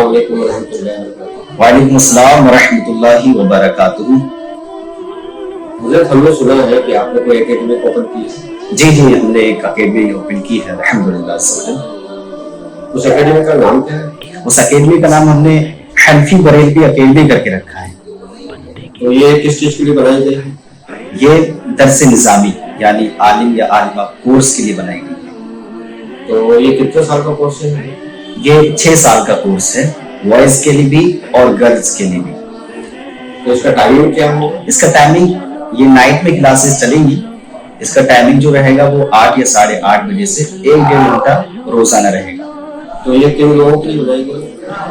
वालेकुम रहमतुल्लाहि व बरकातुहू। वालेकुम अस्सलाम व रहमतुल्लाहि व बरकातुहू। हज़रत, हमने सुना है कि आपने कोई एकेडमी ओपन की है। जी जी, हमने एक अकेडमी ओपन की है अल्हम्दुलिल्लाह से। उस एकेडमी का नाम क्या है? उस अकेडमी का नाम हमने हनफी बरेलवी अकेडमी करके रखा है। तो ये किस चीज के लिए बनाई गई है? ये दर्स निज़ामी यानी आलिम या आलिमा कोर्स के लिए बनाई गई है। तो ये कितने साल का कोर्स है? ये 6 साल का कोर्स है, बॉयज के लिए भी और गर्ल्स के लिए भी। तो इसका टाइमिंग क्या होगा? इसका टाइमिंग, ये नाइट में क्लासेस चलेंगी। इसका टाइमिंग जो रहेगा वो 8 या 8:30 बजे से 1-1.5 घंटा रोजाना रहेगा। तो ये किन लोगों के लिए बनाई गई?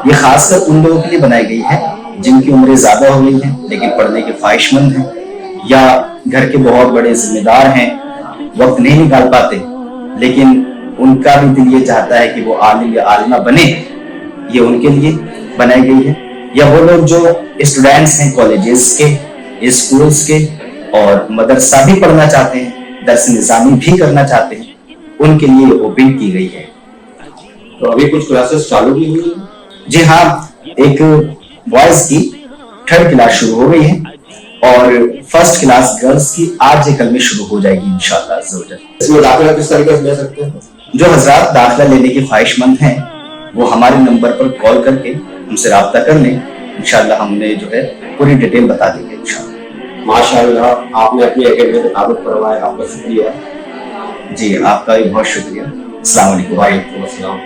ये खासकर उन लोगों के लिए बनाई गई है जिनकी उम्रें ज्यादा हो गई हैं लेकिन पढ़ने के ख्वाहिशमंद हैं, या घर के बहुत बड़े जिम्मेदार हैं, वक्त नहीं निकाल पाते, लेकिन उनका भी दिल ये चाहता है कि वो आलिम या आलिमा बने। ये उनके लिए बनाई गई है। या वो लोग जो स्टूडेंट्स हैं कॉलेजेस के, स्कूल्स के और मदरसा भी पढ़ना चाहते हैं, दर्स निज़ामी भी करना चाहते हैं, उनके लिए ओपन की गई है। तो अभी कुछ क्लासेस चालू भी हुई है? जी हाँ, एक बॉयज की 3rd क्लास शुरू हो गई है और 1st क्लास गर्ल्स की आज या कल में शुरू हो जाएगी इंशाअल्लाह अज़्ज़ा व जल। इसमें दाखिला किस तरीके से ले सकते हैं? जो हजरात दाखिला लेने के ख्वाहिशमंद हैं वो हमारे नंबर पर कॉल करके हमसे राब्ता कर लें। इंशाअल्लाह हमने जो है पूरी डिटेल बता देंगे इंशाअल्लाह। माशाअल्लाह, आपने अपनी एकेडमी को ताबुत करवाया, आपका शुक्रिया। जी, आपका भी बहुत शुक्रिया। अस्सलाम वालेकुम। वालेकुम अस्सलाम।